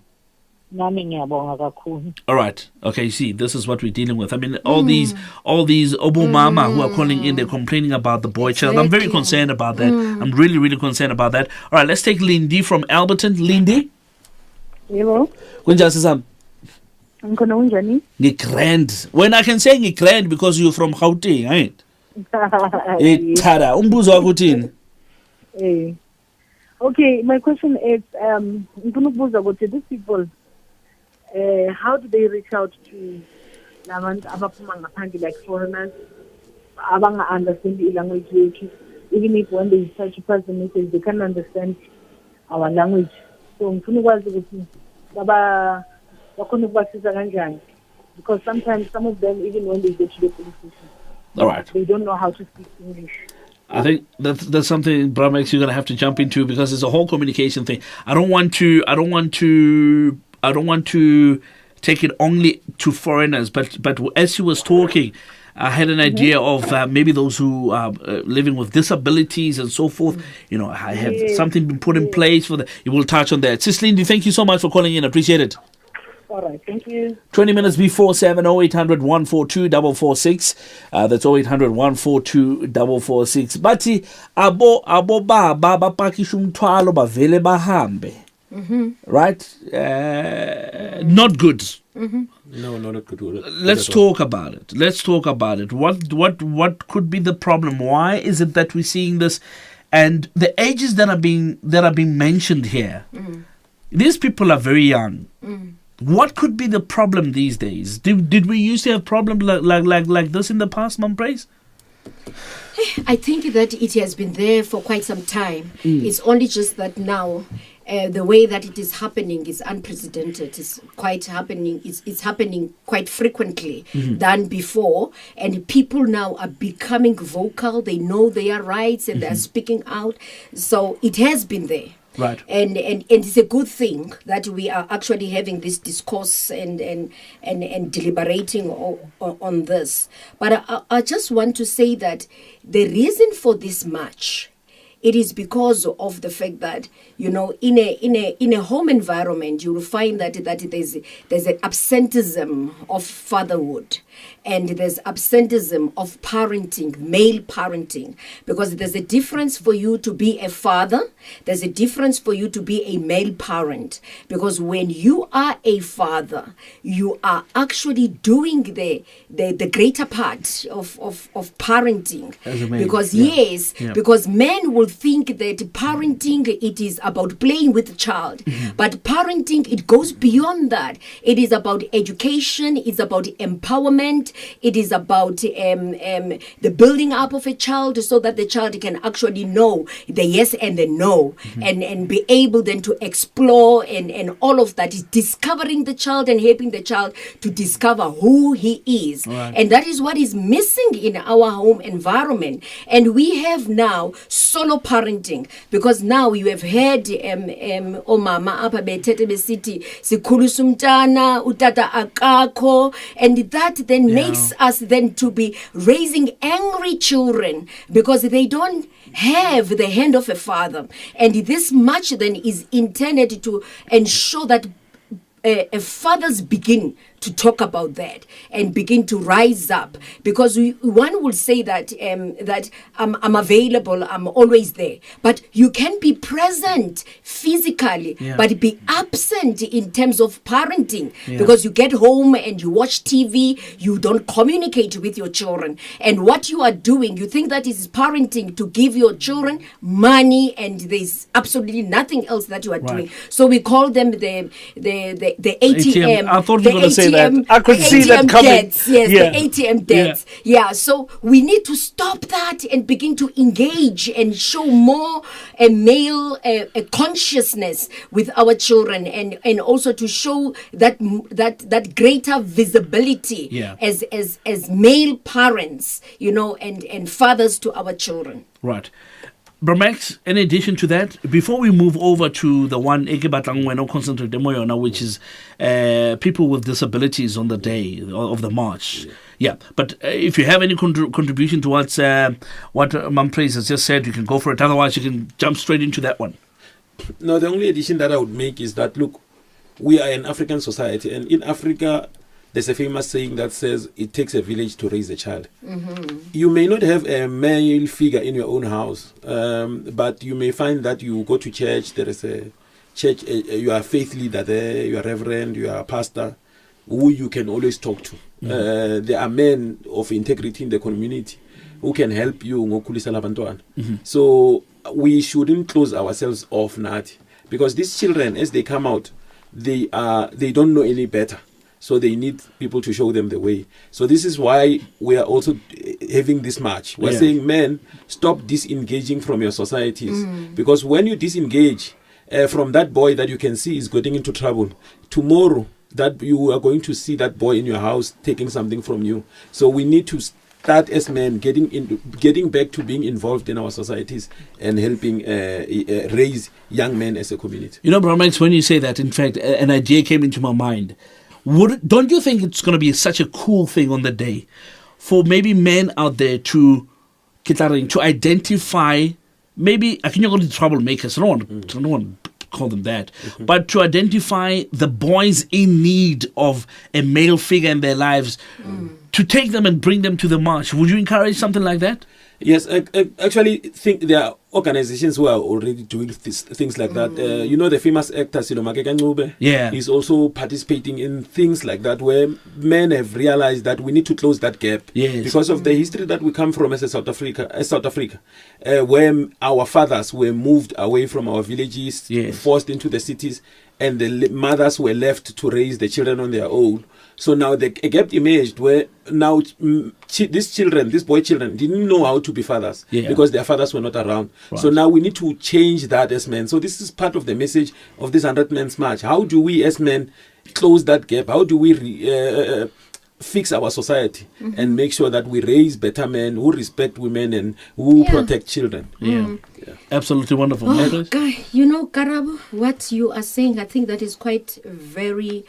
Nami ngiyabonga kakhulu. All right. Okay, you see, this is what we're dealing with. I mean, all these Obo Mama who are calling in, they're complaining about the boy child. I'm very concerned about that. I'm really, really concerned about that. All right, let's take Lindy from Alberton. Lindy? Hello. Kunjani sisam? Ngikona unjani? Ngigrand. When I can say ngigrand because you're from Gauteng, right? Tada, umbuzo wakho uthini? Okay, my question is, ngifuna ukubuza ukuthi these people, how do they reach out to labantu abaphuma ngaphandle like foreigners abanga understand the language yethu, even if when they search pass the message they can't understand our language. So ngifuna ukwazi ukuthi bakhona ukubasiza kanjani, because sometimes some of them even when they get to the police station, all right, they don't know how to speak English. I think that's something, Bramex, you're gonna have to jump into because it's a whole communication thing. I don't want to take it only to foreigners, but as she was talking, I had an idea of maybe those who are living with disabilities and so forth. You know, I have something been put in place for that. You will touch on that. Sis Lindy, thank you so much for calling in. I appreciate it. All right, thank you. 20 minutes before 7, 0800 142 446. That's 0800 142 446. Bati abo baba bapakisha umthwalo bavele bahambe. Right? Not good. No, not good. Let's talk about it. What could be the problem? Why is it that we're seeing this? And the ages that are being mentioned here, these people are very young. What could be the problem these days? Did we used to have problems like this in the past, Mom Praise? I think that it has been there for quite some time. It's only just that now the way that it is happening is unprecedented. It's happening quite frequently than before, and people now are becoming vocal. They know their rights and they're speaking out. So it has been there. Right. And it's a good thing that we are actually having this discourse and deliberating on this. But I just want to say that the reason for this march it is because of the fact that, you know, in a home environment, you will find that there's an absenteeism of fatherhood, and there's absenteeism of parenting, male parenting, because there's a difference for you to be a father, there's a difference for you to be a male parent, because when you are a father, you are actually doing the greater part of parenting. As a male, because yeah. because men will think that parenting, it is about playing with the child, but parenting, it goes beyond that. It is about education, it's about empowerment, it is about the building up of a child, so that the child can actually know the yes and the no, and be able then to explore, and all of that is discovering the child and helping the child to discover who he is. Right. And that is what is missing in our home environment. And we have now solo parenting, because now you have heard omama apha bethethe besithi sikhulisa umntana utata akakho, and that then makes us then to be raising angry children because they don't have the hand of a father. And this much then is intended to ensure that fathers begin to talk about that and begin to rise up, because one will say that that I'm available, I'm always there, but you can be present physically, but be absent in terms of parenting, because you get home and you watch TV, you don't communicate with your children, and what you are doing, you think that is parenting, to give your children money, and there's absolutely nothing else that you are doing. So we call them the ATM. I thought you were going to say that. I could see that coming. Debts, yes, the ATM debts. So we need to stop that and begin to engage and show more a male consciousness with our children, and also to show that greater visibility as male parents, you know, and fathers to our children. Right. Bromax, in addition to that, before we move over to the one concentrate which is people with disabilities on the day of the march. But if you have any contribution towards what Mam Praise has just said, you can go for it. Otherwise, you can jump straight into that one. No, the only addition that I would make is that, look, we are an African society, and in Africa, there's a famous saying that says it takes a village to raise a child. You may not have a male figure in your own house, but you may find that you go to church, there is a church, you are a faith leader there, you are a reverend, you are a pastor, who you can always talk to. There are men of integrity in the community who can help you. So we shouldn't close ourselves off, Nati, because these children, as they come out, they don't know any better. So they need people to show them the way. So this is why we are also having this march. We're saying, men, stop disengaging from your societies. Because when you disengage from that boy that you can see is getting into trouble, tomorrow that you are going to see that boy in your house taking something from you. So we need to start as men getting back to being involved in our societies and helping raise young men as a community. You know, Bromax, when you say that, in fact, an idea came into my mind. Don't you think it's going to be such a cool thing on the day for maybe men out there to identify, maybe, I can go to troublemakers, I don't want to call them that, but to identify the boys in need of a male figure in their lives, to take them and bring them to the march? Would you encourage something like that? Yes, I actually think there are organizations who are already doing things like that. You know, the famous actor Silomake Kanube is also participating in things like that, where men have realized that we need to close that gap because of the history that we come from as South Africa, where our fathers were moved away from our villages, forced into the cities, and the mothers were left to raise the children on their own. So now a gap emerged where now these boy children didn't know how to be fathers because their fathers were not around. Right. So now we need to change that as men. So this is part of the message of this 100 Men's March. How do we as men close that gap? How do we fix our society and make sure that we raise better men who respect women and who protect children? Absolutely wonderful. You know, Karabo, what you are saying, I think that is quite very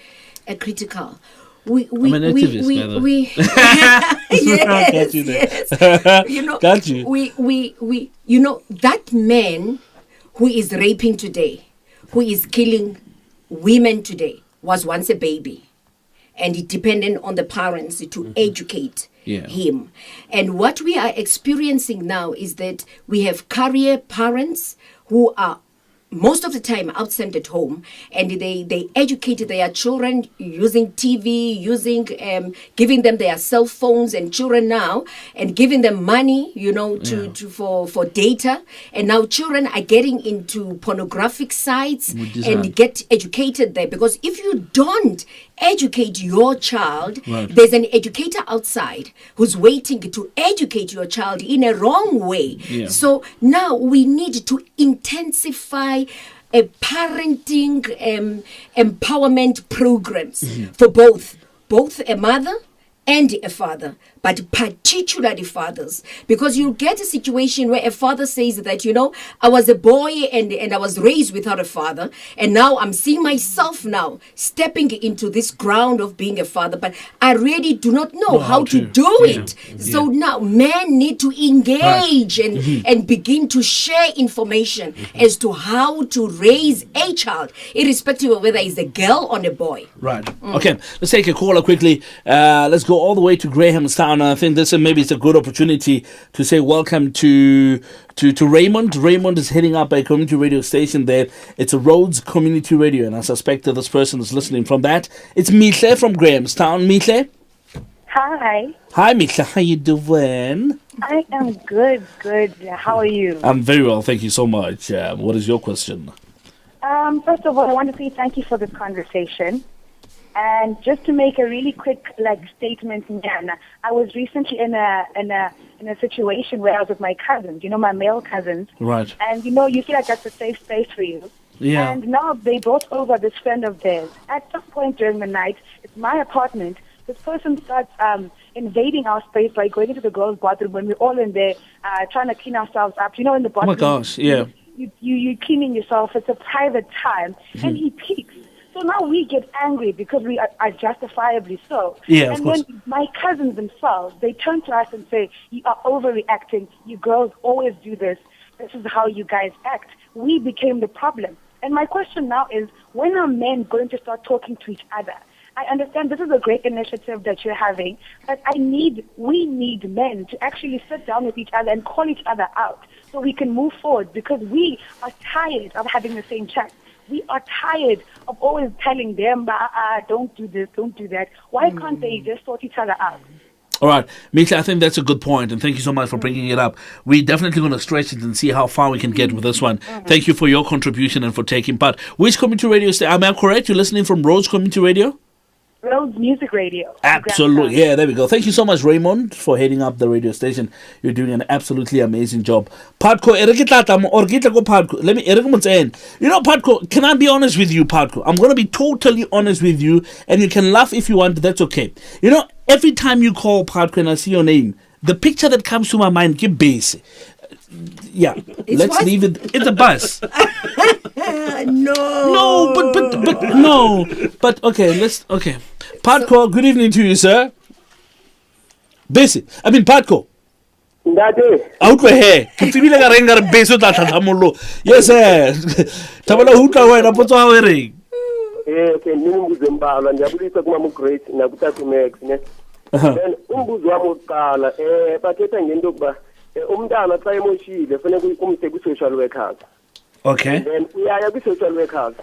critical. we I'm an activist, by the way. yes. You know, Got you. we you know, that man who is raping today, who is killing women today, was once a baby, and it depended on the parents to educate him. And what we are experiencing now is that we have career parents who are most of the time absent at home, and they educate their children using TV, using giving them their cell phones, and children now, and giving them money, you know, for data. And now children are getting into pornographic sites and get educated there, because if you don't educate your child, there's an educator outside who's waiting to educate your child in a wrong way. So now we need to intensify parenting empowerment programs for both a mother and a father, but particularly fathers, because you get a situation where a father says that, you know, I was a boy and I was raised without a father, and now I'm seeing myself now stepping into this ground of being a father, but I really do not know how to do it. So now men need to engage and begin to share information as to how to raise a child, irrespective of whether it's a girl or a boy. Right. Okay, let's take a caller quickly. Let's go all the way to Grahamstown. I think this maybe it's a good opportunity to say welcome to Raymond. Raymond is heading up a community radio station there. It's a Rhodes Community Radio, and I suspect that this person is listening from that. It's Mihle from Grahamstown. Mihle? Hi. Hi, Mihle. How you doing? I am good. How are you? I'm very well, thank you so much. What is your question? First of all, I want to say thank you for this conversation. And just to make a really quick statement, I was recently in a situation where I was with my cousins, you know, my male cousins. Right. And you know, you feel like that's a safe space for you. Yeah. And now they brought over this friend of theirs. At some point during the night, it's my apartment. This person starts invading our space by going into the girls' bathroom when we're all in there trying to clean ourselves up. You know, in the bathroom. Oh my gosh, yeah. You're cleaning yourself. It's a private time. And he peeks. So now we get angry because we are justifiably so. Yeah, and of course. when my cousins themselves, they turn to us and say, you are overreacting. You girls always do this. This is how you guys act. We became the problem. And my question now is, when are men going to start talking to each other? I understand this is a great initiative that you're having, but we need men to actually sit down with each other and call each other out so we can move forward, because we are tired of having the same chat. We are tired of always telling them, don't do this, don't do that. Why can't they just sort each other out? All right, Mihle, I think that's a good point, and thank you so much for bringing it up. We're definitely going to stretch it and see how far we can get with this one. Thank you for your contribution and for taking part. Which community radio station? Am I correct? You're listening from Rhodes Community Radio? Rhodes Music Radio. Absolutely. Yeah, there we go. Thank you so much, Raymond, for heading up the radio station. You're doing an absolutely amazing job. Padko, let me, you know, Padko, can I be honest with you, Padko? I'm going to be totally honest with you, and you can laugh if you want, that's okay. You know, every time you call Padko and I see your name, the picture that comes to my mind, give base. Yeah, let's leave it. It's a bus. But okay. Padko, good evening to you, sir. Padko. Out with here. Yes, sir. Tabala huta wena potso ha re. Okay, ngizembala ngiyabulisa kuma great nakuta kumax ne. Then umbuzo wami oqala bathetha ngento kuba umntana xa emoshile fanele umse ku social workers. Okay. Then uyaya ku social workers.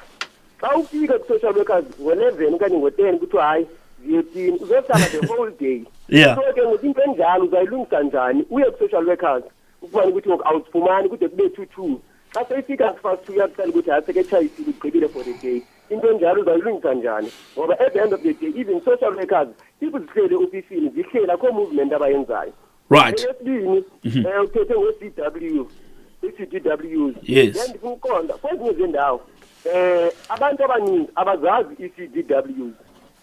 Xa ufika ku social workers ngo11 okanye ngo10 kuthi hayi ziyetin uzosala the whole day. Yeah. So ke ngotinto enjalo uzayilungisa kanjani uye ku social workers ukubani ukuthi awusifumani kude kube 2-2. Xa seyifika fast uyakucela ukuthi aseke chayisile ugqibile for the day. Into enjalo uzayilungisa kanjani? Ngoba at the end of the day even social workers people zihlele ofisini zihlela ko movement abayenzayo. Right. Yesibini uthethe ngo-CW. i-CDWs. Yes. Then ndikuqonda kwezinye izindawo abantu abaningi abazazi i-CDWs.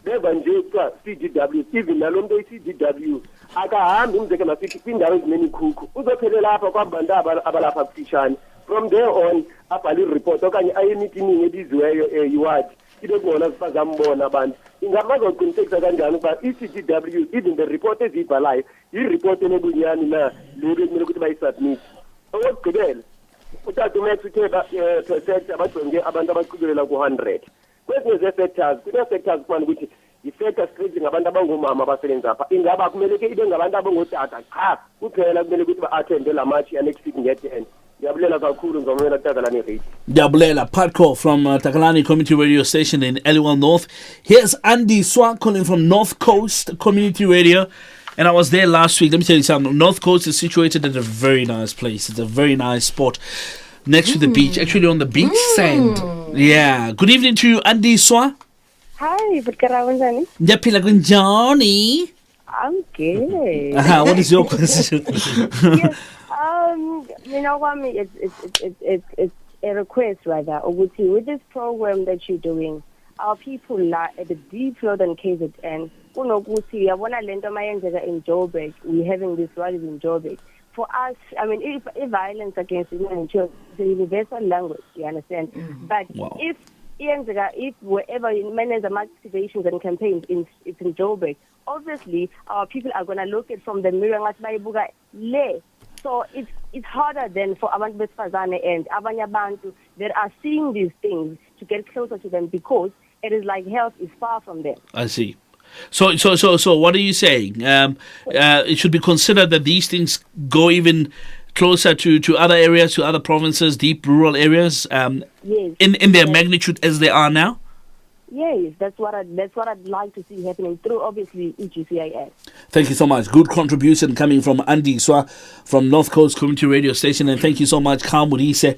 Beva nje kuthiwa CDWs, even nalo muntu oyi-CDW akahambi umzeke masithi kwindawo ezinemikhukhu uzophele lapha kwabantu abalapha kufishane. From there on abhale ireport okanye aye emeeting ebiziweyo yiward ibe khona sifazambona abantu ingamazoqinisekisa kanjani ukuba i-CGW even the report eziyibhalayo i-report enebunyani na leyo ekumele ukuthi bayisubmit. Okugqibela utata uMax uthe per sector abajonge abantu abaqhubekela ku-100 kwezinye ze-sectors kune-sectors kumane ukuthi i-sector strict ngabantu abangomama abasebenza apha ingaba kumele ke ibe ngabantu abangotata cha kuphela kumele ukuthi ba-athende la match ya-next week nge-10. Ndiyabulela kakhulu ngizomela Takalani Radio. Ndiyabulela, Patco from Takalani Community Radio Station in Eliwell North. Here's Andy Swa calling from North Coast Community Radio. And I was there last week. Let me tell you something. North Coast is situated at a very nice place. It's a very nice spot next to the beach. Actually on the beach sand. Yeah. Good evening to you, Andy Swa. Hi, Butkarawunjani. Ndiyaphila kunjani? I'm good. What is your question? Yes. You know what? It's a request rather. Uguti, with this program that you're doing, our people are at the deep floor than KZN. Unoguti, I want to lend my in Joburg. We're having this rallies in Joburg. For us, I mean, if violence against women, it's a universal language. You understand? But if wherever many of activations and campaigns it's in Joburg, obviously our people are going to look at from the mirror le. So it's harder then for abantu besifazane and abanye abantu that are seeing these things to get closer to them because it is like health is far from them. I see. So what are you saying? It should be considered that these things go even closer to other areas, to other provinces, deep rural areas, yes, in their magnitude as they are now? Yes, that's what I'd like to see happening through obviously EGCIS. Thank you so much. Good contribution coming from Andy Swa from North Coast Community Radio Station, and thank you so much, Kambula,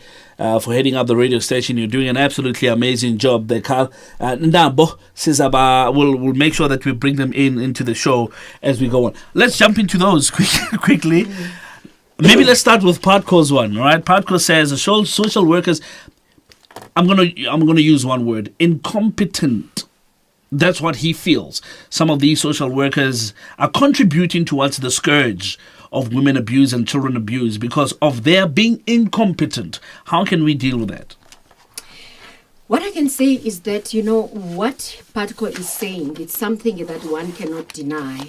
for heading up the radio station. You're doing an absolutely amazing job there, Carl. Ndambo Sizaba, we'll make sure that we bring them into the show as we go on. Let's jump into those quickly. Maybe let's start with Patco's one. All right, Patco says social workers. I'm gonna use one word: incompetent. That's what he feels. Some of these social workers are contributing towards the scourge of women abuse and children abuse because of their being incompetent. How can we deal with that? What I can say is that, what Patco is saying, it's something that one cannot deny.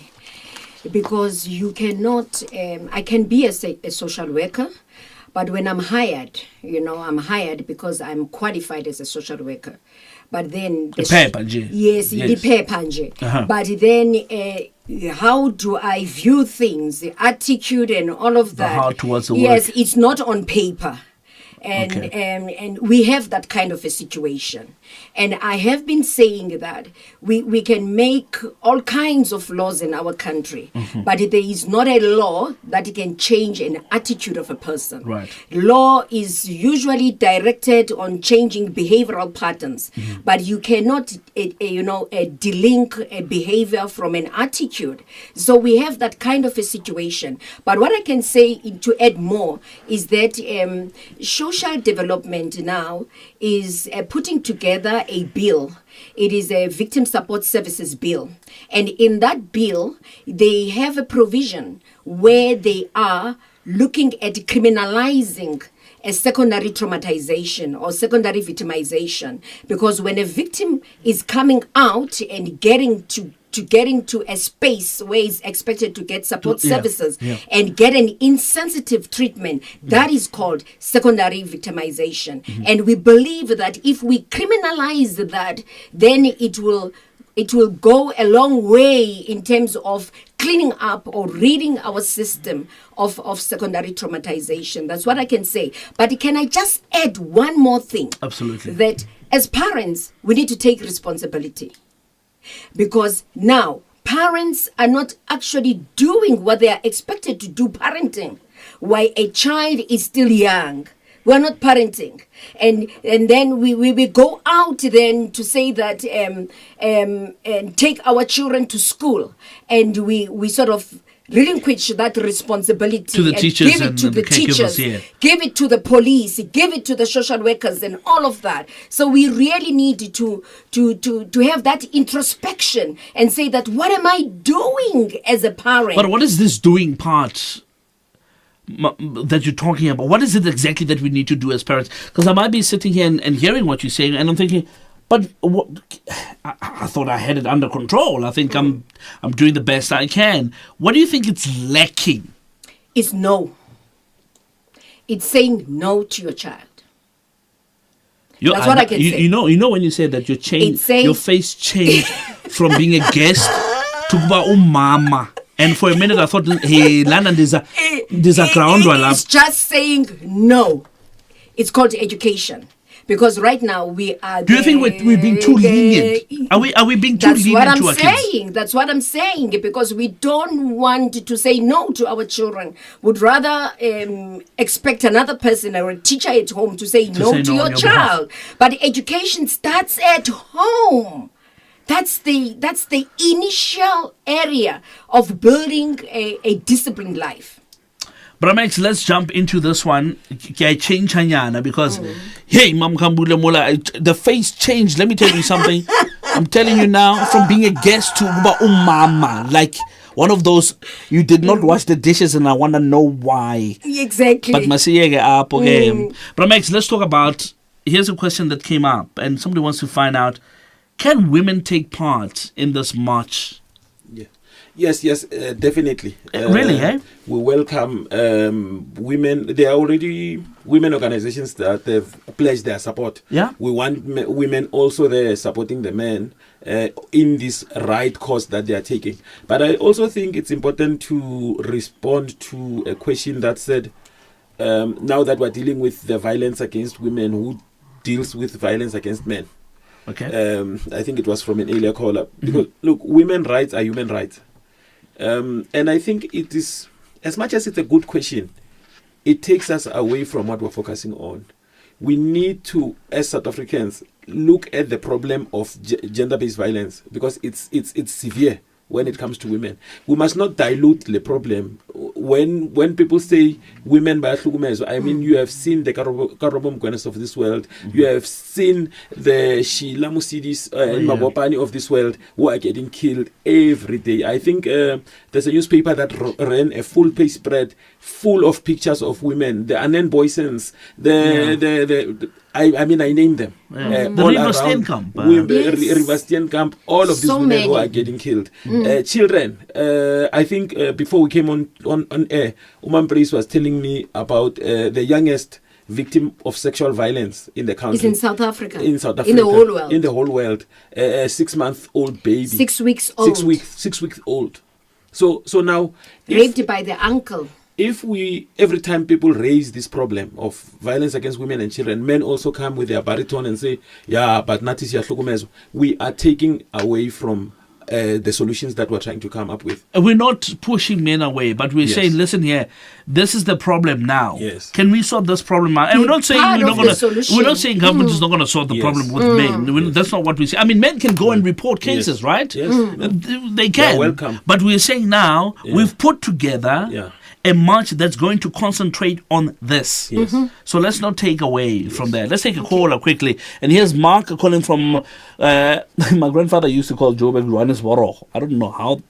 Because you cannot, I can be a social worker, but when I'm hired, I'm hired because I'm qualified as a social worker. But then... Yes. But then how do I view things, the attitude and all of that? The heart towards the work. Yes, it's not on paper. And we have that kind of a situation. And I have been saying that we can make all kinds of laws in our country, but there is not a law that can change an attitude of a person. Right. Law is usually directed on changing behavioral patterns, but you cannot, delink a behavior from an attitude. So we have that kind of a situation. But what I can say to add more is that social development now is putting together a bill. It is a victim support services bill. And in that bill, they have a provision where they are looking at criminalizing a secondary traumatization or secondary victimization. Because when a victim is coming out and getting to a space where he's expected to get support services and get an insensitive treatment, that is called secondary victimization. And we believe that if we criminalize that, then it will go a long way in terms of cleaning up or ridding our system of secondary traumatization. That's what I can say. But can I just add one more thing? Absolutely. That as parents, we need to take responsibility. Because now parents are not actually doing what they are expected to do parenting while a child is still young. We're not parenting. And then we go out then to say that and take our children to school, and we sort of relinquish that responsibility to the teachers, give it to the teachers, give it to the police, give it to the social workers and all of that. So we really need to have that introspection and say that what am I doing as a parent? But what is this doing part that you're talking about? What is it exactly that we need to do as parents? Because I might be sitting here and hearing what you're saying, and I'm thinking, But I thought I had it under control. I think I'm doing the best I can. What do you think it's lacking? It's no. It's saying no to your child. That's what I can say. You know when you say that your face changed from being a guest to kuba mama. And for a minute I thought, hey, Lana, there's a ground. It's just saying no. It's called education. Because right now we are. Do you think we're being too lenient? Are we being too lenient to our kids? That's what I'm saying. Because we don't want to say no to our children. Would rather expect another person or a teacher at home to say no to your child. But education starts at home. That's the initial area of building a disciplined life. Bramex, let's jump into this one. Because, hey, Mam Kambula Mola, the face changed. Let me tell you something. I'm telling you now, from being a guest to mama, like one of those, you did not wash the dishes and I want to know why. Exactly. But Bramex, let's talk about, here's a question that came up and somebody wants to find out, can women take part in this march? Yeah. Yes, definitely. Really, eh? We welcome women. There are already women organizations that have pledged their support. Yeah. We want women also there supporting the men in this right cause that they are taking. But I also think it's important to respond to a question that said, now that we're dealing with the violence against women, who deals with violence against men? Okay. I think it was from an earlier caller. Because, look, women's rights are human rights. And I think it is, as much as it's a good question, it takes us away from what we're focusing on. We need to, as South Africans, look at the problem of gender-based violence because it's severe when it comes to women. We must not dilute the problem. When people say women by Hlukumezo, I mean, you have seen the Karabo Mgwenes of this world. You have seen the Sheila Musidis and Mabopani of this world who are getting killed every day. I think there's a newspaper that ran a full-page spread full of pictures of women. The Anen Boysons, I mean, I named them. The River Steenkamp. River Steenkamp, all of these women who are getting killed. Children, I think before we came on air, Uman Priest was telling me about the youngest victim of sexual violence in the country. It's in South Africa. In South Africa. In the whole world. In the whole world. A 6-month-old baby. 6 weeks old. 6 weeks old. So now... Raped by the uncle. If every time people raise this problem of violence against women and children, men also come with their baritone and say, yeah, but natis ya hlukumezo, we are taking away from the solutions that we're trying to come up with. We're not pushing men away, but we're saying, listen here, this is the problem now. Yes. Can we solve this problem now? And we're not saying we're not saying government is not going to solve the problem with men. That's not what we say. I mean, men can go and report cases, right? Yes. They can. They're welcome. But we're saying now we've put together a march that's going to concentrate on this. Yes. So let's not take away from there. Let's take a caller quickly. And here's Mark calling from, my grandfather used to call Joburg Johannesburg. I don't know how.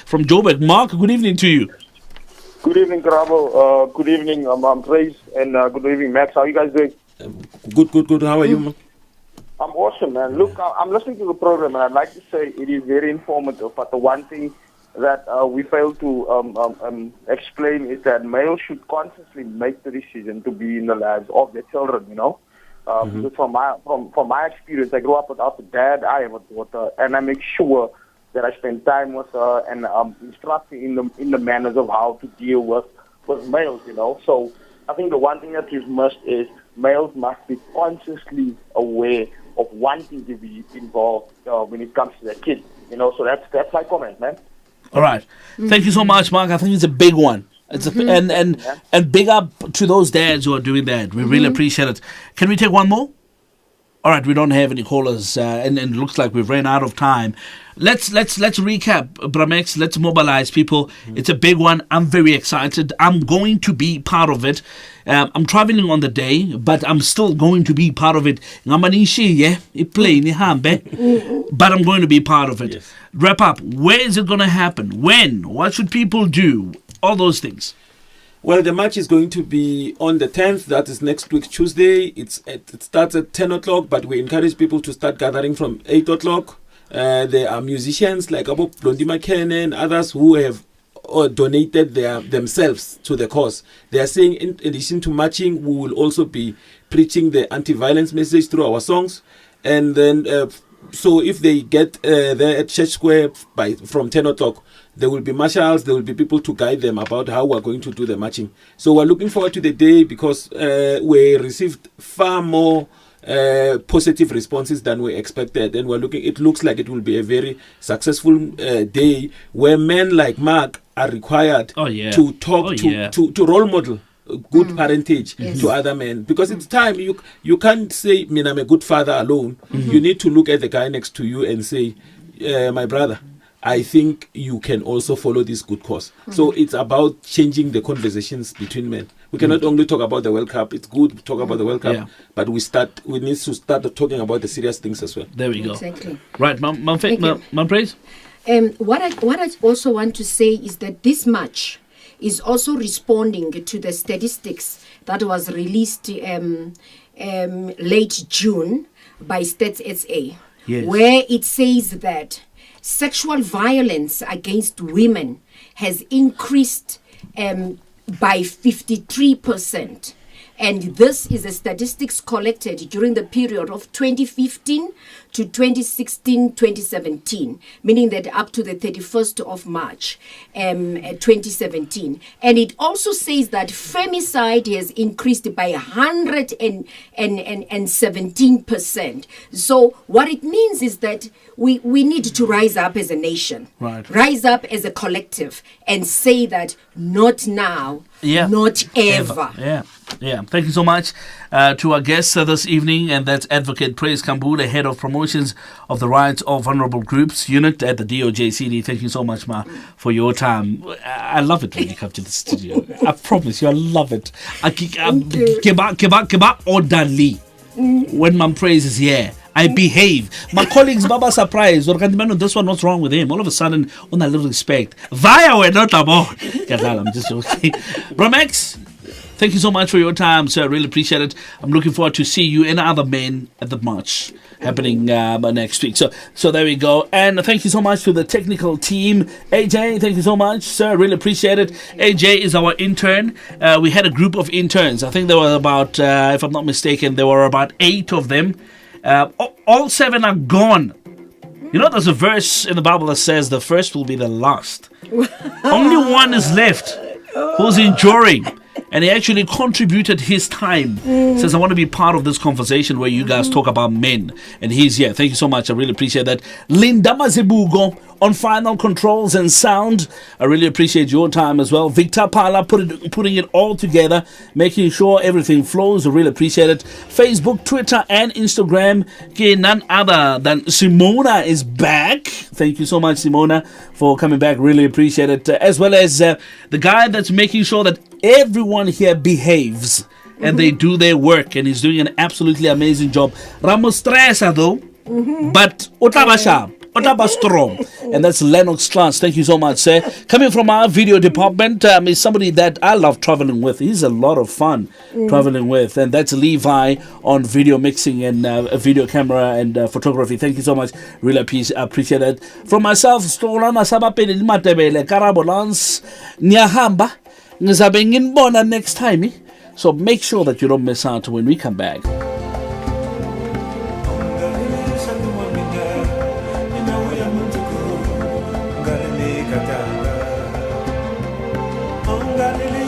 From Joburg. Mark, good evening to you. Good evening, Karabo. Good evening, Trace. And good evening, Max. How are you guys doing? Good. How are you, man? I'm awesome, man. Look, I'm listening to the program, and I'd like to say it is very informative. But the one thing that we fail to explain is that males should consciously make the decision to be in the lives of their children, you know. Because from my experience, I grew up without a dad, I have a daughter, and I make sure that I spend time with her and instructing in the manners of how to deal with males, you know. So I think the one thing that we've missed is males must be consciously aware of wanting to be involved when it comes to their kids, you know. So that's my comment, man. All right. Thank you so much, Mark. I think it's a big one. It's and big up to those dads who are doing that. We really appreciate it. Can we take one more? All right, we don't have any callers, and it looks like we've ran out of time. Let's recap, Bramex. Let's mobilize people. It's a big one. I'm very excited. I'm going to be part of it. I'm traveling on the day, but I'm still going to be part of it. But I'm going to be part of it. Yes. Wrap up. Where is it going to happen? When? What should people do? All those things. Well, the match is going to be on the 10th. That is next week, Tuesday. It starts at 10 o'clock, but we encourage people to start gathering from 8 o'clock. There are musicians like Abu Blondi McKenna and others who have donated themselves to the cause. They are saying, in addition to marching, we will also be preaching the anti-violence message through our songs. And then, so if they get there at Church Square from 10 o'clock, there will be marshals, there will be people to guide them about how we're going to do the marching. So we're looking forward to the day because we received far more positive responses than we expected, and it looks like it will be a very successful day where men like Mark are required to talk to role model good parentage to other men, because it's time. You can't say, I'm a good father alone. You need to look at the guy next to you and say, my brother, I think you can also follow this good cause. So it's about changing the conversations between men. We cannot only talk about the World Cup. It's good to talk about the World Cup, but we need to start talking about the serious things as well. There we go. Exactly. Right, Mom Praise? What I also want to say is that this match is also responding to the statistics that was released late June by Stats SA, where it says that sexual violence against women has increased by 53%. And this is the statistics collected during the period of 2015 to 2016-2017, meaning that up to the 31st of March 2017. And it also says that femicide has increased by 117%. So what it means is that we need to rise up as a nation, rise up as a collective, and say that not now, not ever. Yeah. Thank you so much to our guests this evening, and that's Advocate Praise Kambula, Head of Promotions of the Rights of Vulnerable Groups Unit at the DOJCD. Thank you so much, Ma, for your time. I love it when you come to the studio. I promise you, I love it. Keba orderly. When Mom Praise is here, I behave. My colleagues, Baba surprised. This one, what's wrong with him? All of a sudden, on a little respect. Via, we're not about. I'm just joking. Bromex, thank you so much for your time, sir. I really appreciate it. I'm looking forward to see you and other men at the march happening next week. So there we go. And thank you so much to the technical team. AJ, thank you so much, sir. I really appreciate it. AJ is our intern. We had a group of interns. I think there were about, if I'm not mistaken, there were about 8 of them. All 7 are gone. You know, there's a verse in the Bible that says the first will be the last. Only one is left who's enduring. And he actually contributed his time. Says, I want to be part of this conversation where you guys talk about men. And he's here. Thank you so much. I really appreciate that. Linda Mazibugo on final controls and sound. I really appreciate your time as well. Victor Pala putting it all together, making sure everything flows. I really appreciate it. Facebook, Twitter, and Instagram. None other than Simona is back. Thank you so much, Simona, for coming back. Really appreciate it. As well as the guy that's making sure that everyone here behaves and they do their work, and he's doing an absolutely amazing job. Ramos Stressa though, but Otaba sharp, Otaba strong, and that's Lennox Class. Thank you so much, sir. Coming from our video department is somebody that I love traveling with. He's a lot of fun traveling with, and that's Levi on video mixing and video camera and photography. Thank you so much. Really appreciate it. From myself, Stolana Sabapeli Matebele Karabolans Nyahamba. Next time, so make sure that you don't miss out when we come back. Ongale